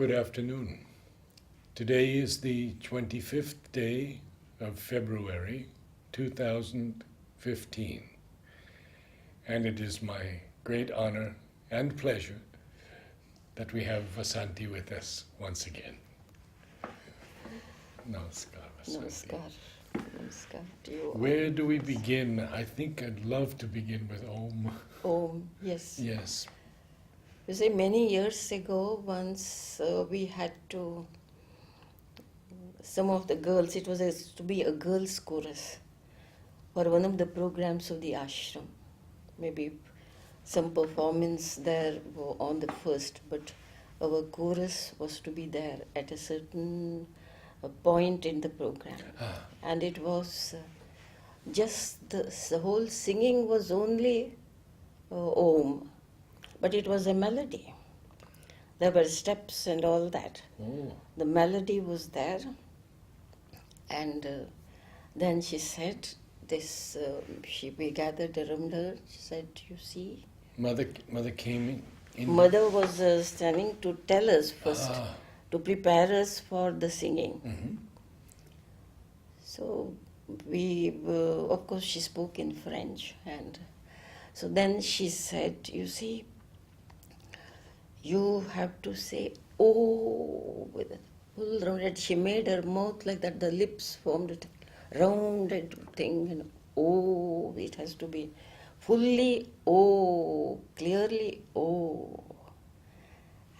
Good afternoon. Today is the 25th day of February 2015, and it is my great honor and pleasure that we have Vasanti with us once again. Namaskar, Vasanti. Namaskar. Namaskar to you. Where do we begin? I think I'd love to begin with Om. Om, yes. Yes. You see, many years ago, once we had to, some of the girls, it was to be a girls' chorus for one of the programs of the ashram. Maybe some performance there were on the first, but our chorus was to be there at a certain point in the program. And it was just the whole singing was only Om. But it was a melody. There were steps and all that. Oh. The melody was there. And then she said, we gathered around her. She said, you see. Mother came in. Mother was standing to tell us first, to prepare us for the singing. Mm-hmm. So we, of course, she spoke in French. And so then she said, you see, you have to say oh with a full rounded. She made her mouth like that, the lips formed a rounded thing, and oh, it has to be fully oh, clearly oh.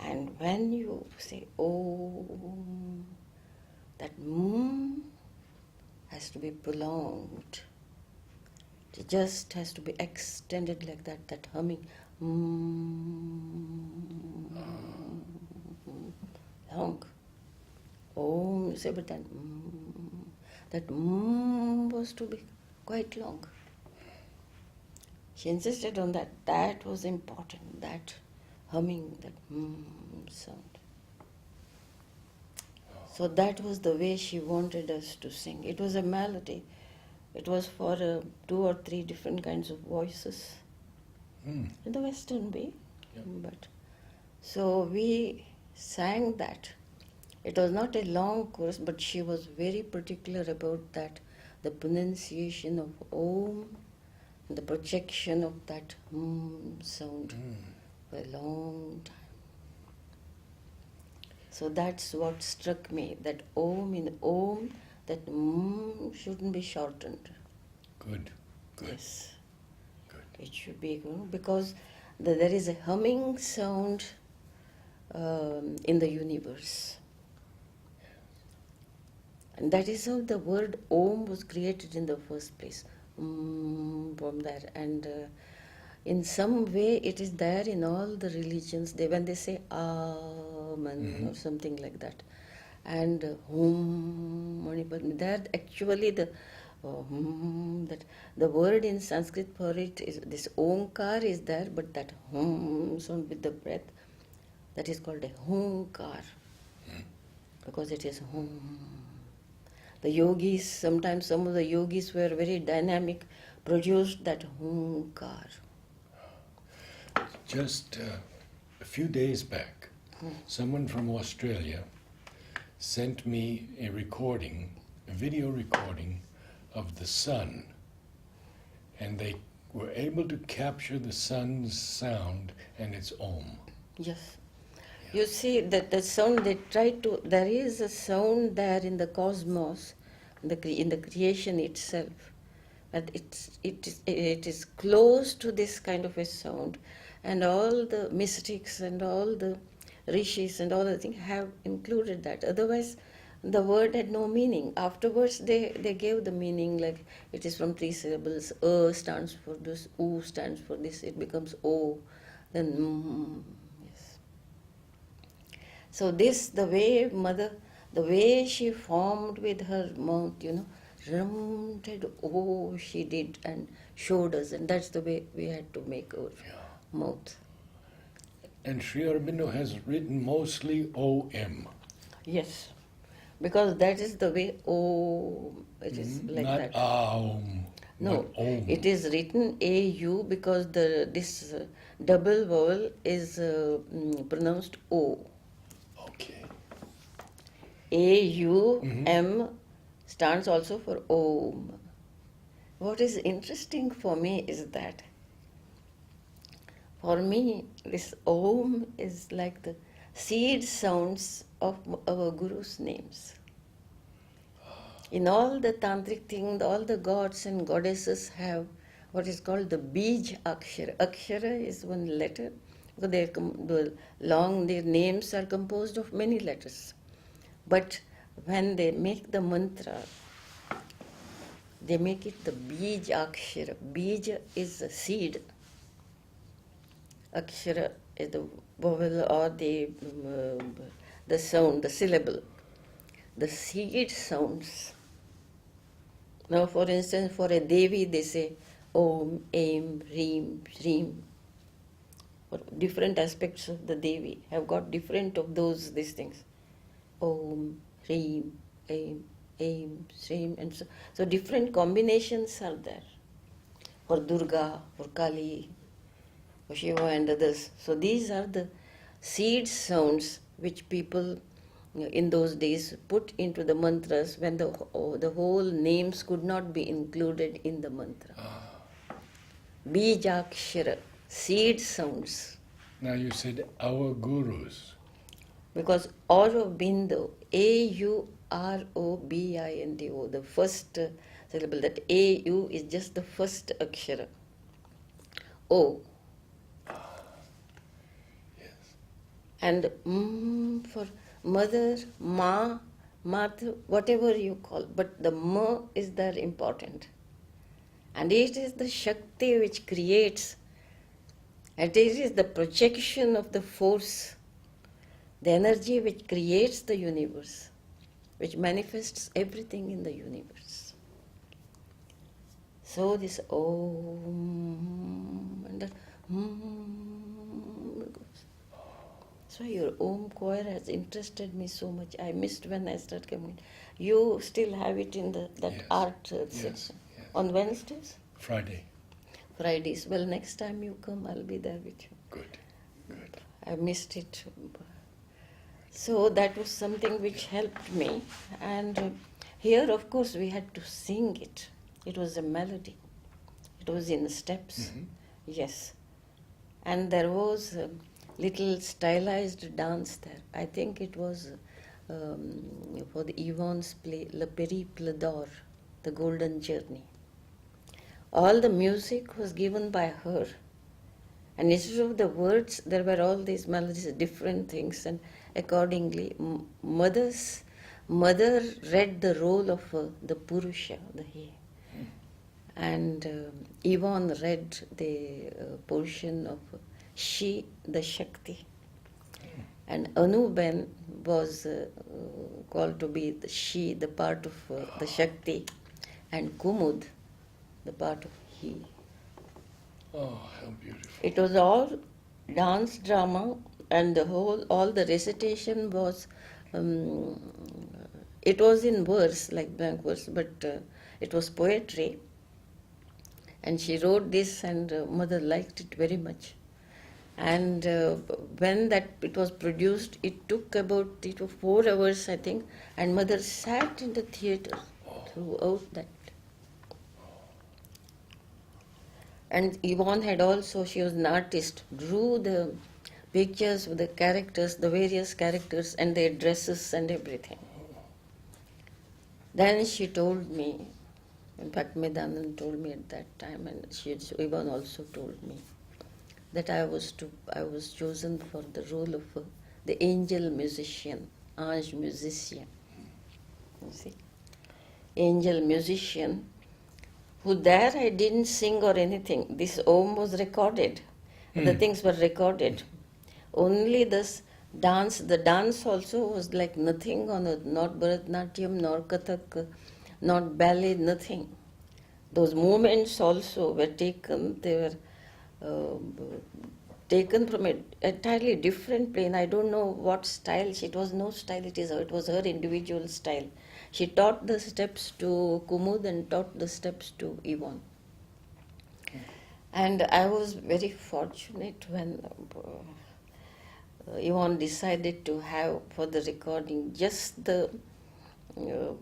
And when you say oh, that has to be prolonged. It just has to be extended like that, that humming. Long. Oh, say, but then that was to be quite long. She insisted on that. That was important. That humming, that sound. So that was the way she wanted us to sing. It was a melody. It was for 2 or 3 different kinds of voices. In the Western way. Yeah. But so we sang that. It was not a long chorus, but she was very particular about that, the pronunciation of Om, the projection of that sound for a long time. So that's what struck me, that Om in Om, that shouldn't be shortened. Good. Yes. It should be, because there is a humming sound in the universe. And that is how the word Om was created in the first place. From there. And in some way it is there in all the religions. When they say Amen or something like that. And there actually that the word in Sanskrit for it is this Omkar is there, but that sound with the breath, that is called a Homkar, because it is The yogis, sometimes some of the yogis were very dynamic, produced that Homkar. Just a few days back, someone from Australia sent me a video recording of the sun, and they were able to capture the sun's sound and its Om. Yes. Yeah. You see that the sound, there is a sound there in the cosmos, in the creation itself, but it is close to this kind of a sound, and all the mystics and all the rishis and all the things have included that. Otherwise, the word had no meaning. Afterwards, they gave the meaning, like it is from 3 syllables. Stands for this, U stands for this, it becomes O, then yes. So this, the way she formed with her mouth, rounded O she did and showed us, and that's the way we had to make our mouth. And Sri Aurobindo has written mostly O-M. Yes. Because that is the way it is like not that. Aum. No, Om. it is written A-U because this double vowel is pronounced O. Okay. A-U-M stands also for Om. What is interesting for me is that, for me, this Om is like the seed sounds of our Guru's names. In all the tantric things, all the gods and goddesses have what is called the Bij Akshara. Akshara is one letter, because their names are composed of many letters. But when they make the mantra, they make it the Bij Akshara. Bij is a seed. Akshara is the vowel or the sound, the syllable. The seed sounds. Now, for instance, for a Devi, they say Om, Aim, Reem, Shreem. For different aspects of the Devi have got different of these things. Om, Reem, Aim, Shreem, and so different combinations are there. For Durga, for Kali, for Shiva and others. So these are the seed sounds which people in those days put into the mantras when the whole names could not be included in the mantra. Bijakshara, seed sounds. Now you said our gurus. Because Aurobindo, A-U-R-O-B-I-N-D-O, the first syllable, that A-U is just the first akshara. O. Yes. And for mother, ma, mother, whatever you call, but the ma is there important. And it is the Shakti which creates, and it is the projection of the force, the energy which creates the universe, which manifests everything in the universe. So this Om and that goes. So your Om choir has interested me so much. I missed when I started coming. You still have it in that Yes. art Yes. section. Yes. On Wednesdays? Friday. Fridays. Well, next time you come, I'll be there with you. Good. Good. I missed it. So that was something which helped me. And here, of course, we had to sing it. It was a melody. It was in steps. Mm-hmm. Yes. And there was a little stylized dance there. I think it was for the Yvonne's play, Le Périple d'Or, The Golden Journey. All the music was given by her. And instead of the words, there were all these melodies, different things. And accordingly, mother read the role of the Purusha, the he. And Yvonne read the portion of she, the Shakti. And Anuben was called to be the she, the part of the Shakti, and Kumud, the part of he. Oh, how beautiful. It was all dance drama, and all the recitation was, it was in verse, like blank verse, but it was poetry. And she wrote this, and mother liked it very much. And when it was produced, it took about 3 to 4 hours, I think, and mother sat in the theatre throughout that. And Yvonne had also, she was an artist, drew the pictures of the characters, the various characters, and their dresses and everything. Then she told me, in fact, Medanand told me at that time, and Yvonne also told me, that I was chosen for the role of the angel musician, ange musicien. You see, angel musician. Who there I didn't sing or anything. This Om was recorded. The things were recorded. Only this dance, the dance also was like nothing on not Bharatanatyam, nor Kathak, not ballet, nothing. Those movements also were taken, they were taken from an entirely different plane. I don't know what style. It was no style, it was her individual style. She taught the steps to Kumud and taught the steps to Yvonne. And I was very fortunate when Yvonne decided to have for the recording just the uh,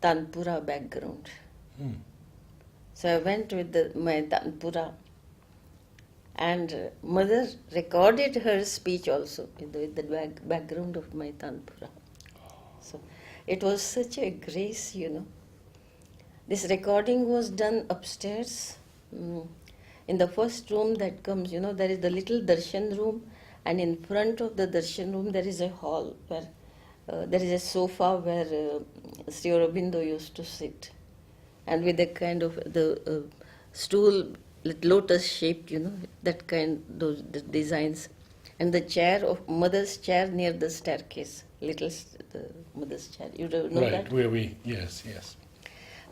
Tanpura background. So I went with my Tanpura, and mother recorded her speech also with the background of my Tanpura. So it was such a grace, you know. This recording was done upstairs. In the first room that comes, you know, there is the little darshan room, and in front of the darshan room there is a hall where there is a sofa where Sri Aurobindo used to sit, and with a kind of the stool, lotus shaped, you know, that kind, those the designs, and the chair of mother's chair near the staircase, the mother's chair. You don't know Right, that? where we, yes.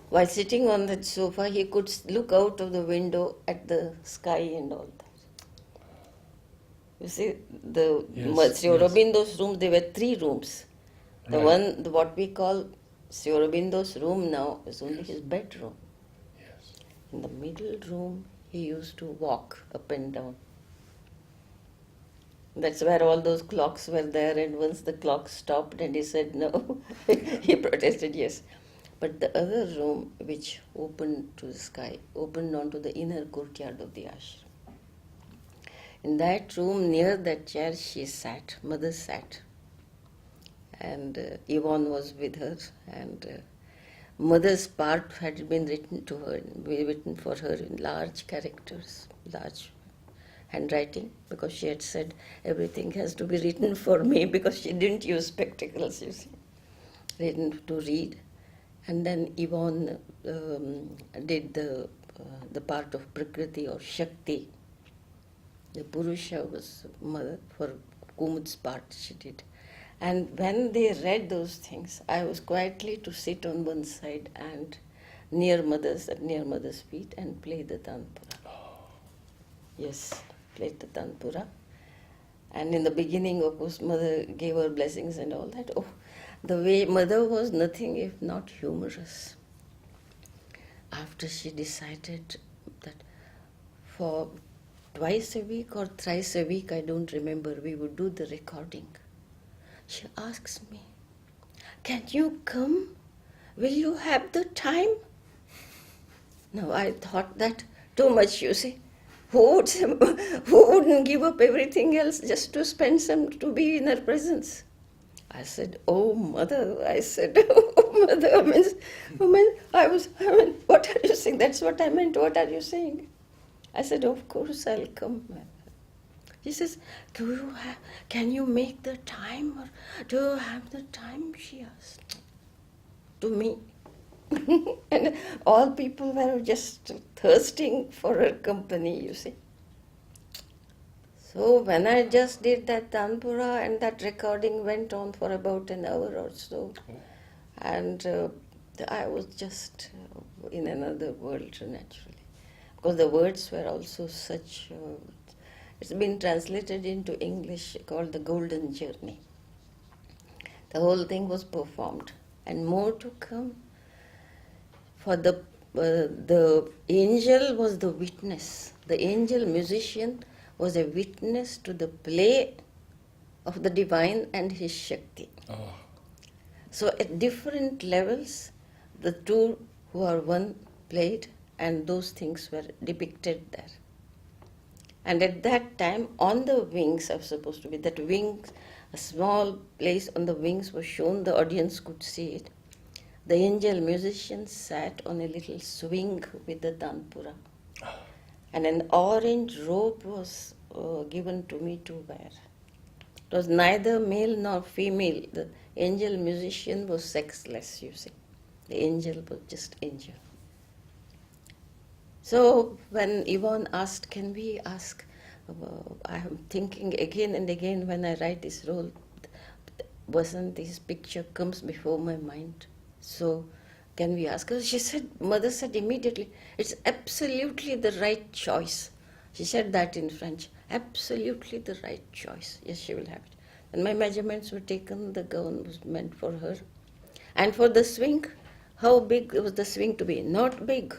While sitting on that sofa, he could look out of the window at the sky and all that. You see, Sri Aurobindo's room, there were 3 rooms. The Right. one, what we call Sri Aurobindo's room now, is only his bedroom. Yes. In the middle room, he used to walk up and down. That's where all those clocks were there, and once the clock stopped and he said no, he protested yes. But the other room, which opened to the sky, opened onto the inner courtyard of the ashram. In that room, near that chair, she sat, mother sat. And Yvonne was with her, and mother's part had been written to her, written for her in large characters, large handwriting, because she had said everything has to be written for me, because she didn't use spectacles, you see, written to read. And then Yvonne did the part of Prakriti or Shakti. The Purusha was mother, for Kumud's part she did. And when they read those things, I was quietly to sit on one side and near mother's feet and play the Tanpura. Yes, played the Tanpura. And in the beginning, of course, mother gave her blessings and all that. Oh, the way mother was nothing if not humorous. After she decided that for twice a week or thrice a week, I don't remember, we would do the recording. She asks me, "Can you come? Will you have the time?" Now I thought that too much, you see. Who wouldn't give up everything else just to spend to be in her presence? I said, "Oh, mother," I said, "Oh, mother," what are you saying? That's what I meant, what are you saying? I said, "Of course I'll come." She says, "Can you make the time, or do you have the time?" She asked. To me. And all people were just thirsting for her company, you see. So when I just did that Tanpura, and that recording went on for about an hour or so, and I was just in another world, naturally. Because the words were also such... it's been translated into English, called The Golden Journey. The whole thing was performed, and more to come. For the angel was the witness. The angel musician was a witness to the play of the divine and his Shakti. Oh. So at different levels, the two who are one played, and those things were depicted there. And at that time, on the wings are supposed to be, that wings, a small place on the wings was shown, the audience could see it. The angel musician sat on a little swing with the Tanpura. And an orange robe was given to me to wear. It was neither male nor female. The angel musician was sexless, you see. The angel was just angel. So when Yvonne asked, "Can we ask?" I am thinking again and again when I write this role, Vasanti's picture comes before my mind. So can we ask her? She said, mother said immediately, "It's absolutely the right choice." She said that in French. Absolutely the right choice. Yes, she will have it. And my measurements were taken, the gown was meant for her. And for the swing, how big was the swing to be? Not big.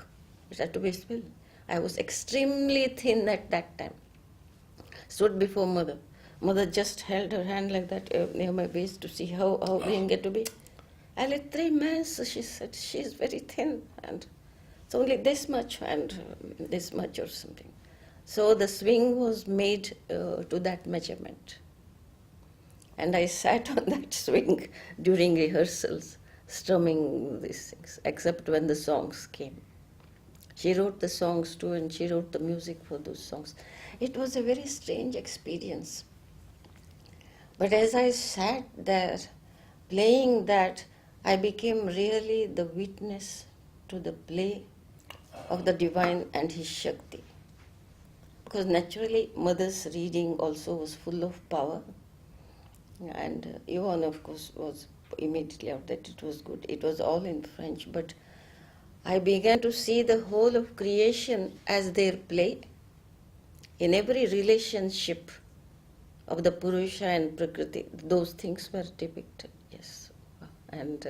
It had to be small. I was extremely thin at that time. Stood before mother. Mother just held her hand like that near my waist to see how we can get to be. I let 3 months, she said, she's very thin and it's only this much and this much or something. So the swing was made to that measurement. And I sat on that swing during rehearsals, strumming these things, except when the songs came. She wrote the songs too, and she wrote the music for those songs. It was a very strange experience. But as I sat there playing that, I became really the witness to the play of the divine and his Shakti. Because naturally, Mother's reading also was full of power. And Yvonne, of course, was immediately out that it was good. It was all in French, but I began to see the whole of creation as their play. In every relationship of the Purusha and Prakriti, those things were depicted, yes. And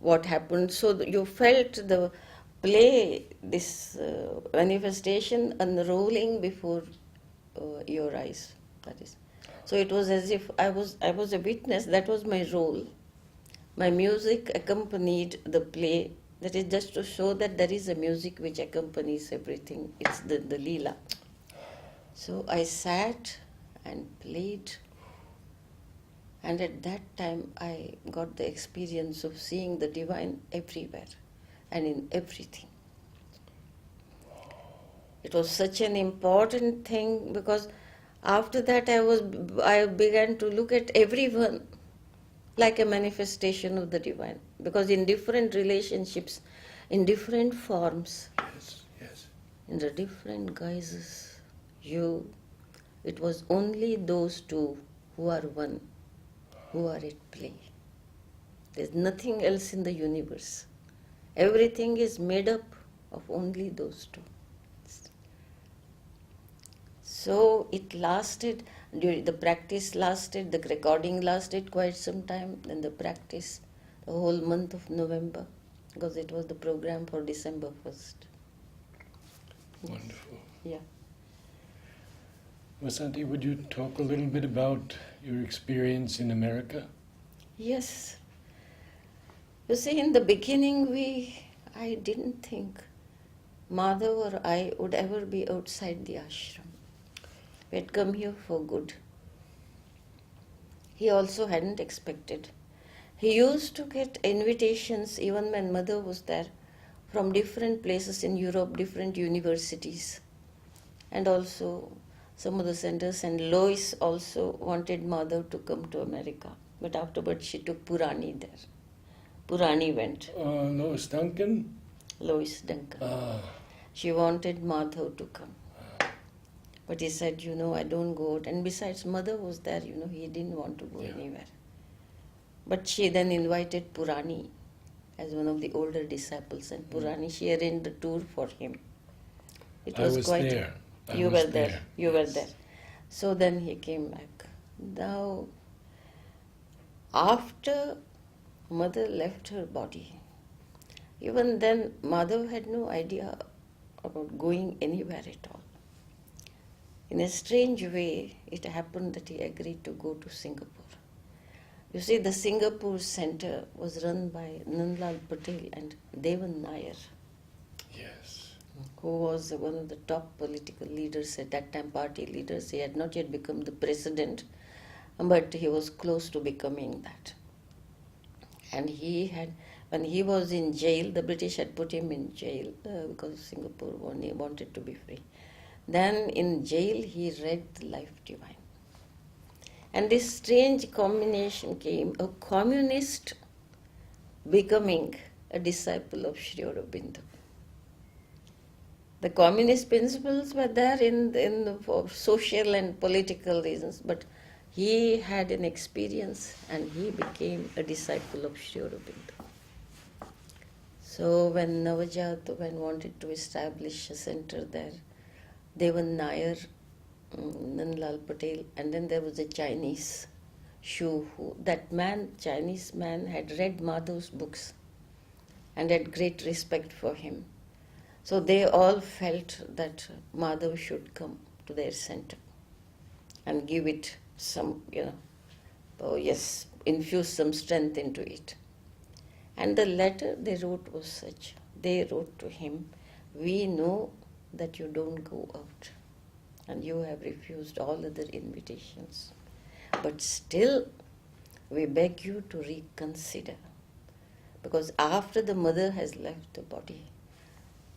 what happened, so you felt the play, this manifestation unrolling before your eyes. That is. So it was as if I was a witness, that was my role. My music accompanied the play. That is just to show that there is a music which accompanies everything. It's the Leela. So I sat and played, and at that time I got the experience of seeing the divine everywhere and in everything. It was such an important thing because after that I began to look at everyone like a manifestation of the divine, because in different relationships, in different forms, Yes. in the different guises, it was only those two who are one, who are at play. There's nothing else in the universe. Everything is made up of only those two. So it lasted, the practice lasted, the recording lasted quite some time, then the practice, the whole month of November, because it was the program for December 1st. Wonderful. Yeah. Vasanti, would you talk a little bit about your experience in America? Yes. You see, in the beginning, I didn't think Madhav or I would ever be outside the ashram. We had come here for good. He also hadn't expected. He used to get invitations, even when Mother was there, from different places in Europe, different universities, and also some of the centers. And Lois also wanted Mother to come to America. But afterwards she took Purani there. Purani went. Lois Duncan? Lois Duncan. Ah. She wanted Madhav to come. But he said, I don't go out. And besides, Mother was there, he didn't want to go anywhere. But she then invited Purani as one of the older disciples. And Purani, she arranged the tour for him. It was quite. There. You were there. You were there. So then he came back. Now, after Mother left her body, even then, Madhav had no idea about going anywhere at all. In a strange way, it happened that he agreed to go to Singapore. You see, the Singapore center was run by Nandlal Patel and Devan Nair. Yes. Who was one of the top political leaders at that time, party leaders. He had not yet become the president, but he was close to becoming that. And when he was in jail, the British had put him in jail because Singapore wanted to be free. Then in jail, he read the Life Divine. And this strange combination came, a communist becoming a disciple of Sri Aurobindo. The communist principles were there for social and political reasons, but he had an experience and he became a disciple of Sri Aurobindo. So when Navajat wanted to establish a center there, Devan Nair, Nandlal Patel, and then there was a Chinese Shu. Chinese man had read Madhav's books and had great respect for him. So they all felt that Madhav should come to their center. and give it some, infuse some strength into it. And the letter they wrote was such. They wrote to him, "We know that you don't go out and you have refused all other invitations. But still, we beg you to reconsider. Because after the mother has left the body,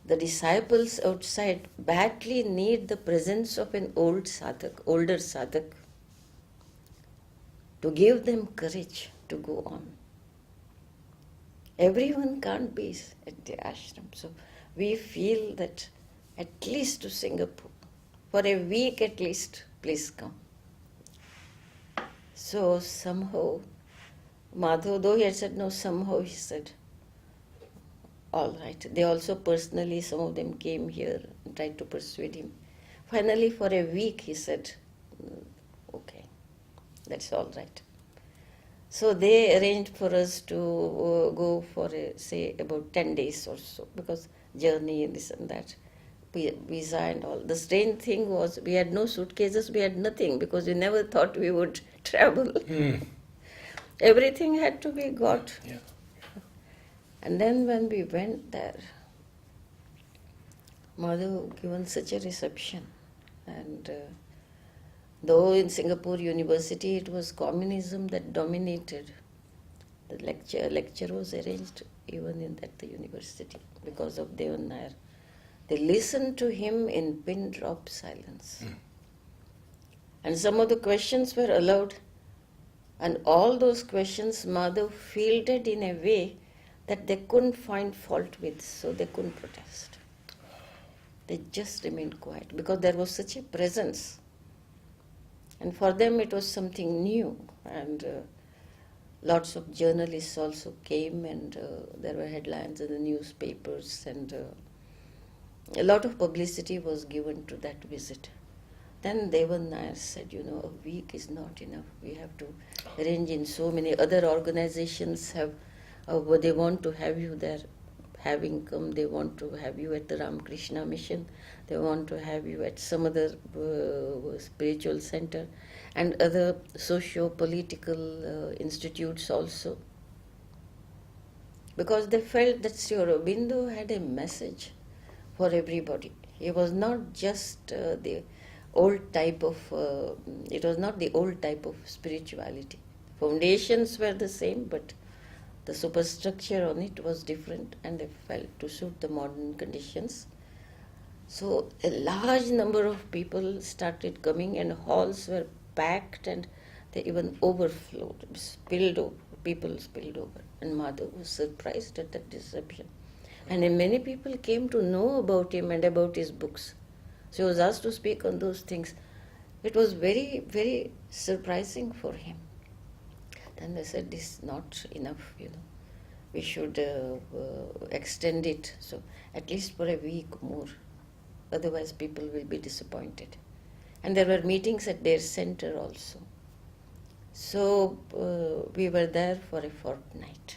the disciples outside badly need the presence of an older sadhak, to give them courage to go on. Everyone can't be at the ashram. So we feel that at least to Singapore, for a week at least, please come." So somehow, Madhav, though he had said no, somehow he said, all right. They also personally, some of them came here and tried to persuade him. Finally, for a week, he said, okay, that's all right. So they arranged for us to go for, say, about 10 days or so, because journey, this and that, visa and all. The strange thing was, we had no suitcases, we had nothing, because we never thought we would travel. Everything had to be got. Yeah. And then when we went there, Madhav given such a reception. And though in Singapore University it was communism that dominated, the lecture was arranged even at the university because of Devan Nair. They listened to him in pin drop silence. And some of the questions were allowed, and all those questions Madhav fielded in a way that they couldn't find fault with, so they couldn't protest. They just remained quiet because there was such a presence. And for them it was something new. And lots of journalists also came, and there were headlines in the newspapers, and a lot of publicity was given to that visit. Then Devan Nair said, a week is not enough. We have to arrange in so many other organizations have, they want to have you there. Having come, they want to have you at the Ramakrishna Mission. They want to have you at some other spiritual center and other socio-political institutes also. Because they felt that Sri Aurobindo had a message for everybody. He was not just the old type of, it was not the old type of spirituality. Foundations were the same, but the superstructure on it was different, and they felt to suit the modern conditions. So a large number of people started coming, and halls were packed, and they even overflowed, people spilled over. And Madhav was surprised at that reception. And many people came to know about him and about his books. So he was asked to speak on those things. It was very, very surprising for him. Then they said, this is not enough, We should extend it, so at least for a week more. Otherwise people will be disappointed. And there were meetings at their center also. So we were there for a fortnight.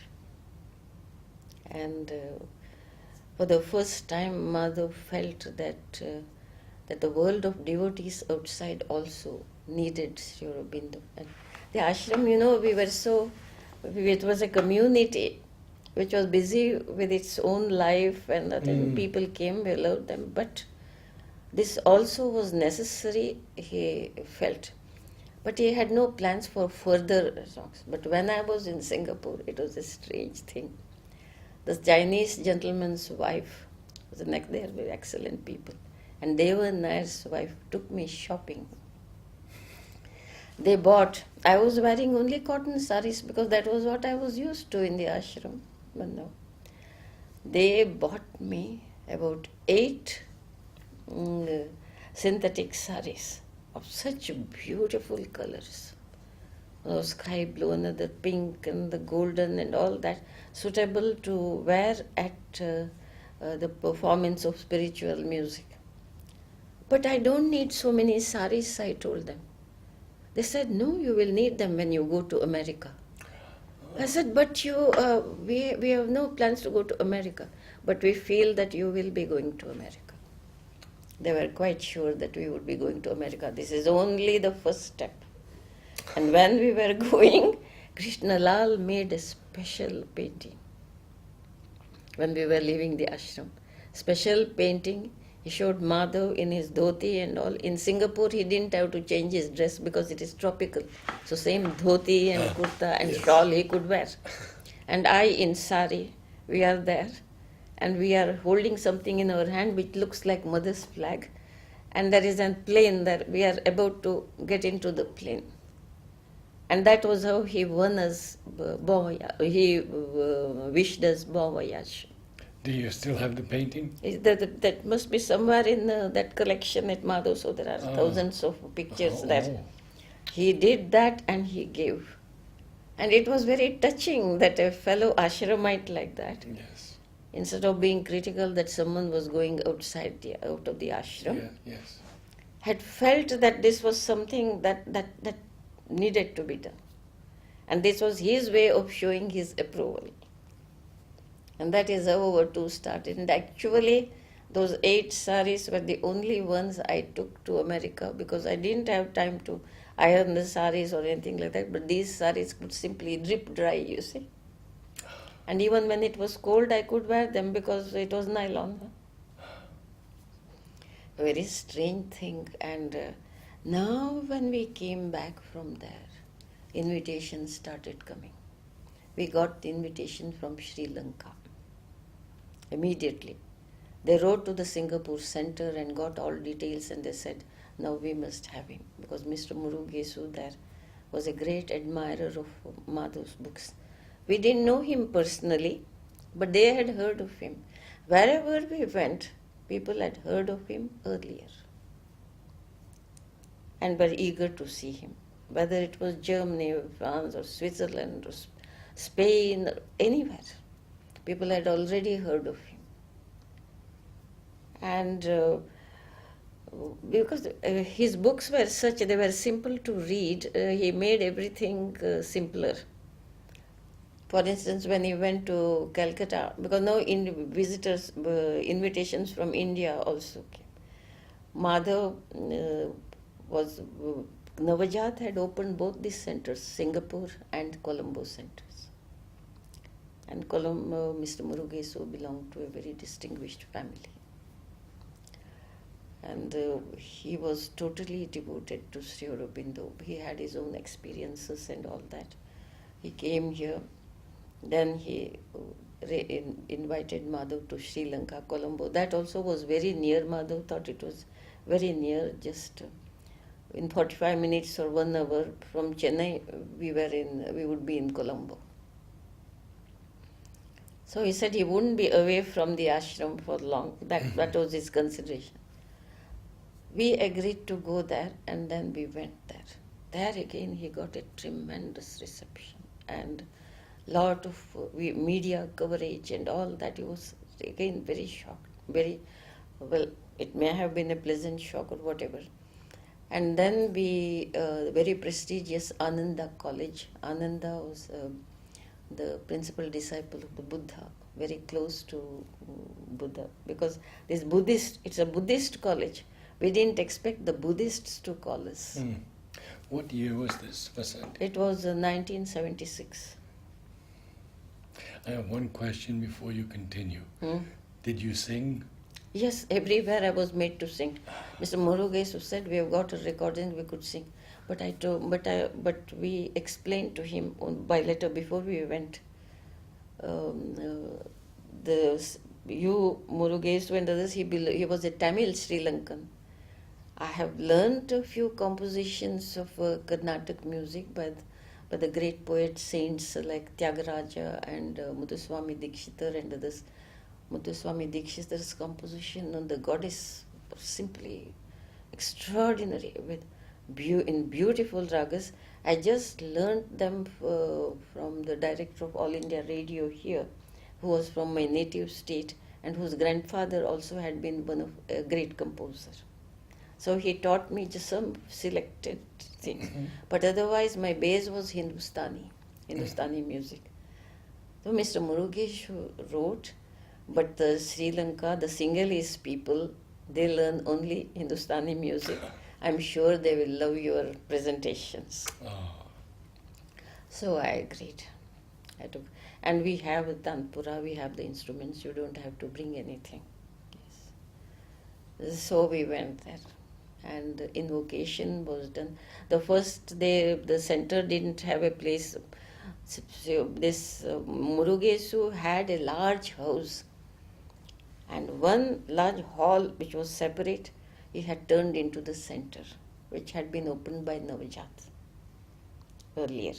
And for the first time, Madhav felt that the world of devotees outside also needed Sri Aurobindo. And the ashram, it was a community which was busy with its own life, and I think people came, we allowed them. But this also was necessary, he felt. But he had no plans for further talks. But when I was in Singapore, it was a strange thing. The Chinese gentleman's wife was next, they were excellent people. And Devan Nair's wife took me shopping. They bought, I was wearing only cotton saris because that was what I was used to in the ashram. But no. They bought me about 8 synthetic saris of such beautiful colors. Sky blue, another pink, and the golden, and all that, suitable to wear at the performance of spiritual music. But I don't need so many saris, I told them. They said, no, you will need them when you go to America. I said, but we have no plans to go to America, but we feel that you will be going to America. They were quite sure that we would be going to America. This is only the first step. And when we were going, Krishna Lal made a special painting. When we were leaving the ashram, special painting. He showed Madhav in his dhoti and all. In Singapore, he didn't have to change his dress because it is tropical. So same dhoti and kurta and shawl he could wear. And I in sari, we are there. And we are holding something in our hand which looks like mother's flag. And there is a plane that we are about to get into the plane. And that was how he won us, he wished us bon voyage. Do you still have the painting? That must be somewhere in that collection at Madhav, so there are thousands of pictures there. He did that and he gave. And it was very touching that a fellow ashramite like that, Yes. instead of being critical that someone was going out of the ashram, Yeah, yes. had felt that this was something that needed to be done. And this was his way of showing his approval. And that is how our tour started. And actually, those 8 saris were the only ones I took to America because I didn't have time to iron the saris or anything like that. But these saris could simply drip dry, you see. And even when it was cold, I could wear them because it was nylon. A very strange thing. And now when we came back from there, invitations started coming. We got the invitation from Sri Lanka. Immediately. They wrote to the Singapore Center and got all details and they said, now we must have him. Because Mr. Murugesu there was a great admirer of Madhav's books. We didn't know him personally, but they had heard of him. Wherever we went, people had heard of him earlier and were eager to see him. Whether it was Germany or France or Switzerland or Spain or anywhere. People had already heard of him. And because his books were such, they were simple to read, he made everything simpler. For instance, when he went to Calcutta, because now visitors, invitations from India also came. Madhav Navajat had opened both these centers, Singapore and Colombo centers. And Mr. Murugesu belonged to a very distinguished family. And he was totally devoted to Sri Aurobindo. He had his own experiences and all that. He came here. Then he invited Madhav to Sri Lanka, Colombo. That also was very near. Madhav thought it was very near, just in 45 minutes or 1 hour from Chennai, we would be in Colombo. So he said he wouldn't be away from the ashram for long. That was his consideration. We agreed to go there and then we went there. There again he got a tremendous reception and lot of media coverage and all that. He was again very shocked. It may have been a pleasant shock or whatever. And then very prestigious Ananda College. Ananda was the principal disciple of the Buddha, very close to Buddha. Because it's a Buddhist college. We didn't expect the Buddhists to call us. What year was this, Vasanti? It was 1976. I have one question before you continue. Did you sing? Yes, everywhere I was made to sing. Mr. Murugesu said, we have got a recording, we could sing. But we explained to him by letter before we went. Murugesu and others, he was a Tamil Sri Lankan. I have learnt a few compositions of Carnatic music by the great poets, saints like Tyagaraja and Muthuswami Dikshitar and others. Muthuswami Dikshitar's composition on the goddess was simply extraordinary in beautiful ragas. I just learnt them from the director of All India Radio here, who was from my native state and whose grandfather also had been a great composer. So he taught me just some selected things. But otherwise my base was Hindustani music. So Mr. Murugesh wrote, but the Sri Lanka, the Sinhalese people, They learn only Hindustani music. I'm sure they will love your presentations. Oh, So I agreed. I took, and we have Tanpura, we have the instruments, you don't have to bring anything. Yes. So we went there. And the invocation was done. The first day, the center didn't have a place. So this Murugesu had a large house, and one large hall which was separate, he had turned into the center, which had been opened by Navajat earlier.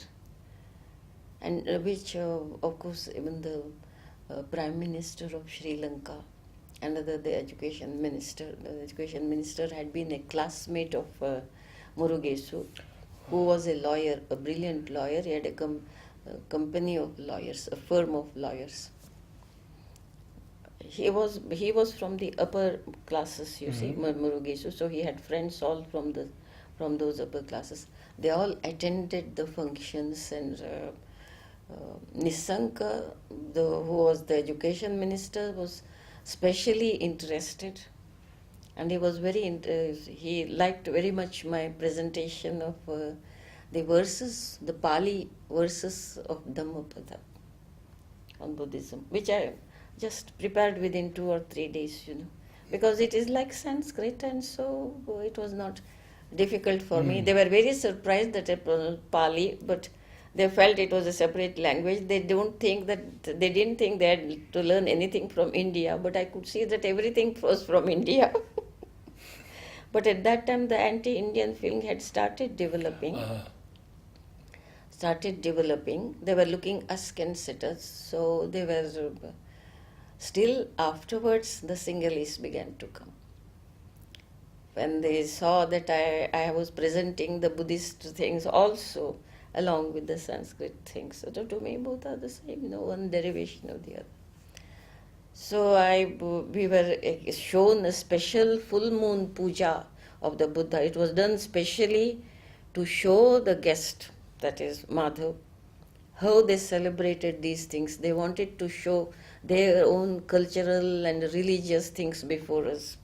And which, of course, even the Prime Minister of Sri Lanka, another the education minister had been a classmate of Murugesu, who was a lawyer, a brilliant lawyer. He had a company of lawyers, a firm of lawyers. He was from the upper classes, you see, Murugesu. So he had friends all from those upper classes. They all attended the functions, and Nisanka, who was the education minister, was specially interested, and he was he liked very much my presentation of the verses, the Pali verses of Dhammapada on Buddhism, which I just prepared within 2 or 3 days, because it is like Sanskrit, and so it was not difficult for me. They were very surprised that I pronounced Pali, but they felt it was a separate language. They didn't think they had to learn anything from India, but I could see that everything was from India. But at that time, the anti-Indian feeling had started developing. They were looking ascensitors, so they were still afterwards the Sinhalese began to come. When they saw that I was presenting the Buddhist things also along with the Sanskrit things, so to me both are the same, one derivation of the other. So we were shown a special full moon puja of the Buddha. It was done specially to show the guest, that is Madhav, how they celebrated these things. They wanted to show their own cultural and religious things before us.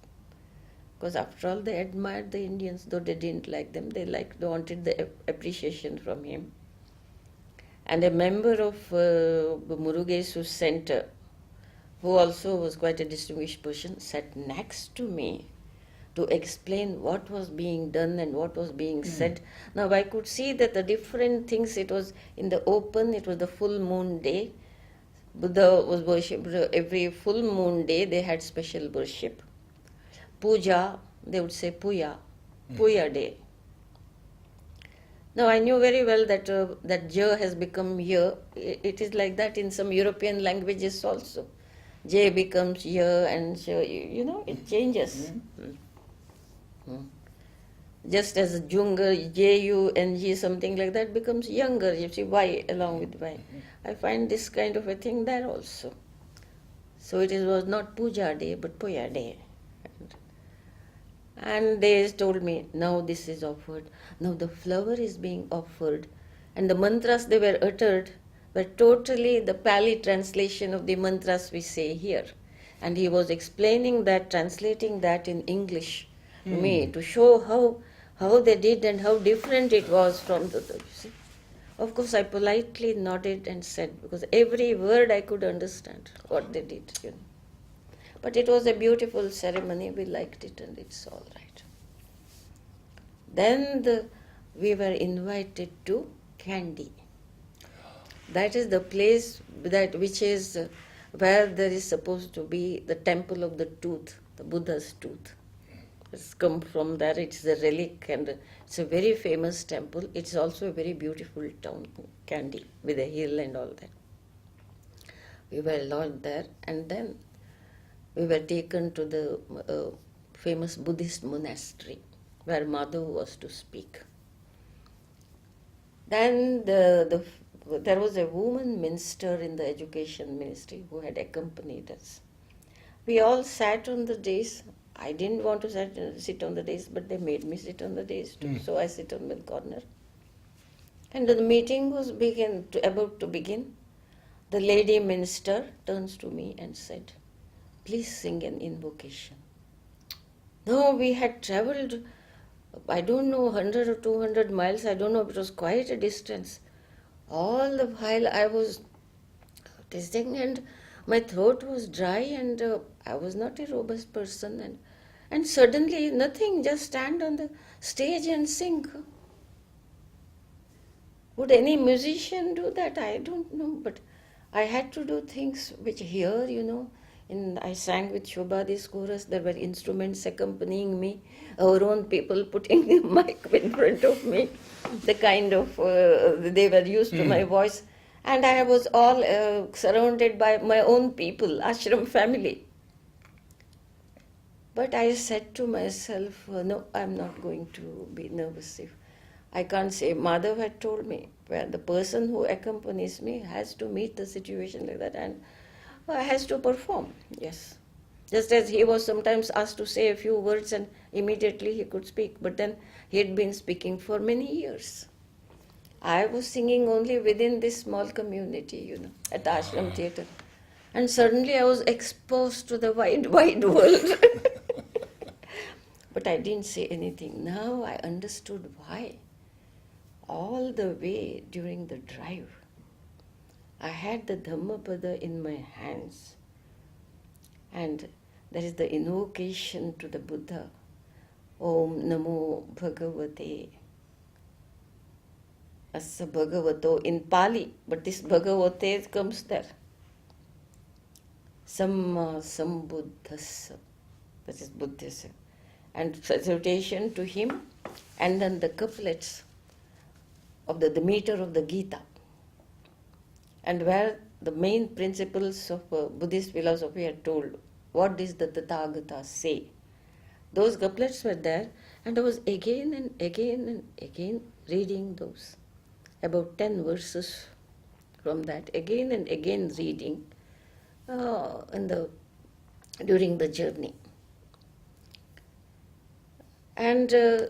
Because after all, they admired the Indians, though they didn't like them. They wanted the appreciation from him. And a member of Murugesu Center, who also was quite a distinguished person, sat next to me to explain what was being done and what was being said. Now I could see that the different things, it was in the open, it was the full moon day. Buddha was worshipped every full moon day, they had special worship. Puja, they would say Puya day. Now I knew very well that that J has become Y. It is like that in some European languages also. J becomes Y, and so, it changes. Just as Junga, Jung, something like that becomes younger, you see, Y along with Y. I find this kind of a thing there also. So it was not Puja day, but Puya day. And they told me, now this is offered, now the flower is being offered, and the mantras they were uttered were totally the Pali translation of the mantras we say here. And he was explaining that, translating that in English to me, to show how they did and how different it was from you see. Of course, I politely nodded and said, because every word I could understand what they did, But it was a beautiful ceremony, we liked it, and it's all right. Then we were invited to Kandy. That is the place which is where there is supposed to be the temple of the tooth, the Buddha's tooth. It's come from there, it's a relic, and it's a very famous temple. It's also a very beautiful town, Kandy, with a hill and all that. We were lodged there, and then we were taken to the famous Buddhist monastery where Madhav was to speak. Then there was a woman minister in the education ministry who had accompanied us. We all sat on the dais. I didn't want to sit on the dais, but they made me sit on the dais too. So I sit on the corner. And the meeting was about to begin. The lady minister turns to me and said, please sing an invocation. No, we had traveled, I don't know, 100 or 200 miles, I don't know, it was quite a distance. All the while I was testing, and my throat was dry, and I was not a robust person, and suddenly nothing, just stand on the stage and sing. Would any musician do that? I don't know, but I had to do things which here, I sang with Shobhadi's chorus, there were instruments accompanying me, our own people putting the mic in front of me, the kind of, they were used to my voice, and I was all surrounded by my own people, ashram family. But I said to myself, no, I'm not going to be nervous. If I can't say, Madhav had told me, where the person who accompanies me has to meet the situation like that and has to perform, yes. Just as he was sometimes asked to say a few words and immediately he could speak, but then he had been speaking for many years. I was singing only within this small community, at the ashram theatre. And suddenly I was exposed to the wide, wide world. But I didn't say anything. Now I understood why. All the way during the drive, I had the Dhammapada in my hands. And there is the invocation to the Buddha. Om Namo Bhagavate. Asa Bhagavato in Pali, but this Bhagavate comes there. Samma Sambuddhassa. That is Buddhism. And salutation to him, and then the couplets of the meter of the Gita, and where the main principles of Buddhist philosophy are told. What does the Tathagata say? Those couplets were there, and I was again and again and again reading those. About 10 verses from that, again and again reading during the journey. And I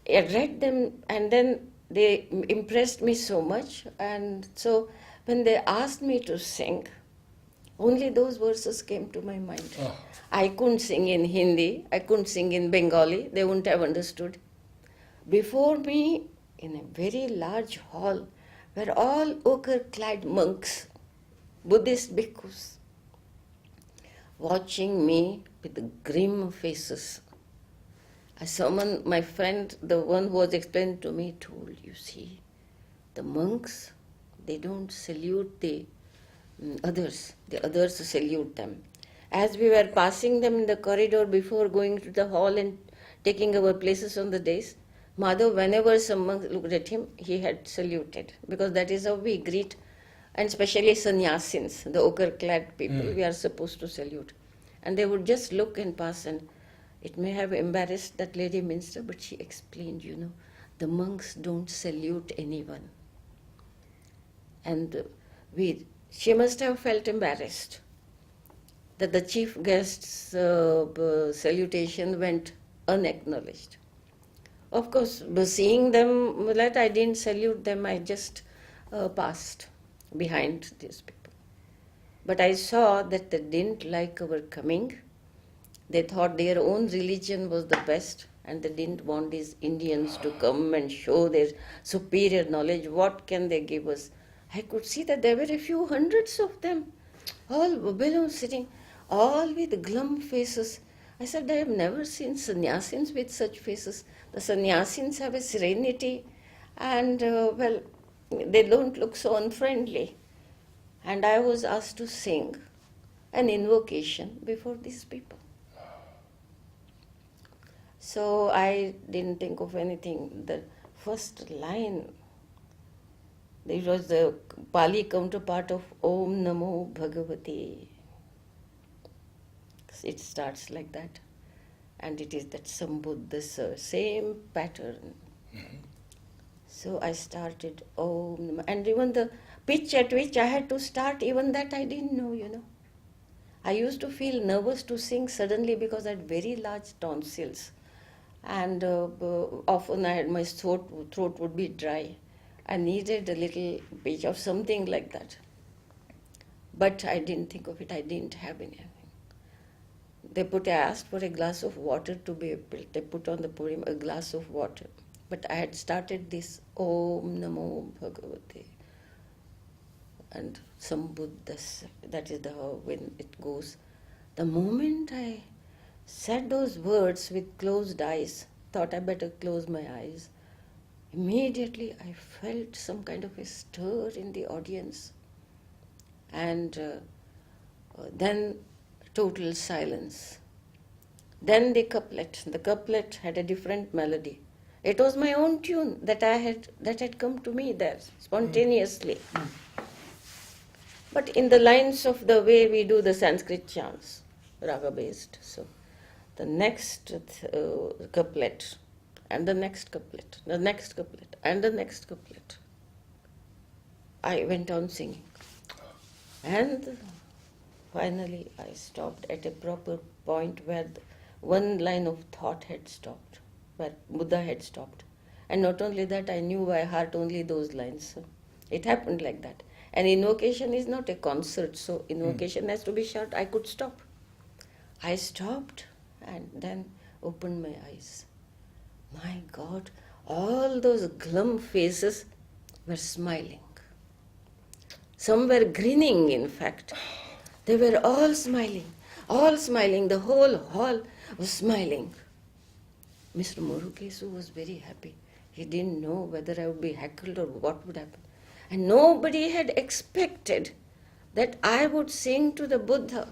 read them, and then they impressed me so much. And so when they asked me to sing, only those verses came to my mind. Oh. I couldn't sing in Hindi, I couldn't sing in Bengali, they wouldn't have understood. Before me, in a very large hall, were all ochre-clad monks, Buddhist bhikkhus, watching me with grim faces. Someone, my friend, the one who was explained to me, told, you see, the monks, they don't salute the others salute them. As we were passing them in the corridor before going to the hall and taking our places on the dais, Madhav, whenever some monk looked at him, he had saluted, because that is how we greet, and especially sannyasins, the ochre-clad people, we are supposed to salute. And they would just look and pass, and it may have embarrassed that lady minister, but she explained, the monks don't salute anyone. And she must have felt embarrassed that the chief guest's salutation went unacknowledged. Of course, seeing them, I didn't salute them, I just passed behind these people. But I saw that they didn't like our coming. They thought their own religion was the best, and they didn't want these Indians to come and show their superior knowledge. What can they give us? I could see that there were a few hundreds of them, all below sitting, all with glum faces. I said, I have never seen sannyasins with such faces. The sannyasins have a serenity, and they don't look so unfriendly. And I was asked to sing an invocation before these people. So I didn't think of anything. The first line, it was the Pali counterpart of Om Namo Bhagavate. It starts like that. And it is that Sambuddhasa, same pattern. Mm-hmm. So I started Om Namo. And even the pitch at which I had to start, even that I didn't know, I used to feel nervous to sing suddenly because I had very large tonsils. And often my throat would be dry. I needed a little pitch of something like that. But I didn't think of it. I didn't have anything. I asked for a glass of water to be built. They put on the podium a glass of water. But I had started this Om Namo Bhagavate and some Buddhas. That is the when it goes. The moment I said those words with closed eyes, thought I better close my eyes, immediately I felt some kind of a stir in the audience. And then total silence. Then the couplet had a different melody. It was my own tune that had come to me there spontaneously. But in the lines of the way we do the Sanskrit chants, raga based. So the next couplet, and the next couplet, the next couplet, and the next couplet, I went on singing. And finally I stopped at a proper point where one line of thought had stopped, where Buddha had stopped. And not only that, I knew by heart only those lines. So it happened like that. And invocation is not a concert, so invocation has to be short. I could stop. I stopped and then opened my eyes. My God, all those glum faces were smiling. Some were grinning, in fact. They were all smiling. The whole hall was smiling. Mr. Murugesu was very happy. He didn't know whether I would be heckled or what would happen. And nobody had expected that I would sing to the Buddha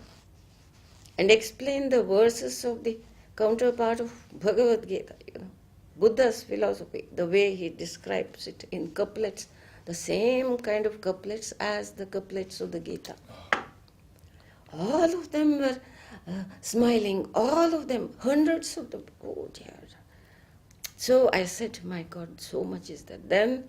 and explain the verses of the counterpart of Bhagavad Gita, Buddha's philosophy, the way he describes it in couplets, the same kind of couplets as the couplets of the Gita. All of them were smiling, all of them, hundreds of them. Oh dear. So I said, my God, so much is that. Then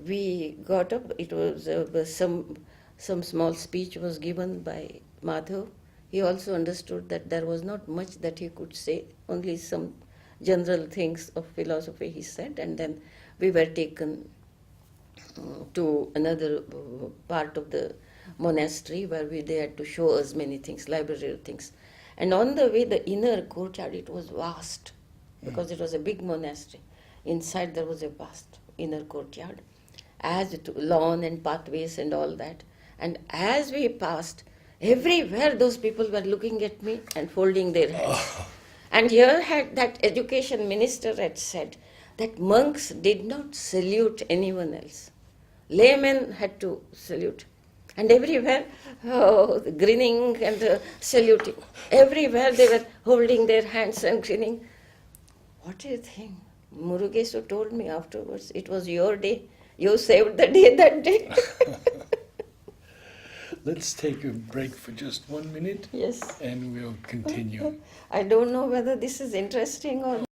we got up. It was some small speech was given by Madhav. He also understood that there was not much that he could say, only some general things of philosophy he said, and then we were taken to another part of the monastery where they had to show us many things, library things. And on the way, the inner courtyard, it was vast because it was a big monastery. Inside there was a vast inner courtyard, as to lawn and pathways and all that. And as we passed, everywhere those people were looking at me and folding their hands. And here had that education minister had said that monks did not salute anyone else. Laymen had to salute. And everywhere, grinning and saluting. Everywhere they were holding their hands and grinning. What do you think? Murugesu told me afterwards, it was your day. You saved the day that day. Let's take a break for just 1 minute. Yes. And we'll continue. I don't know whether this is interesting or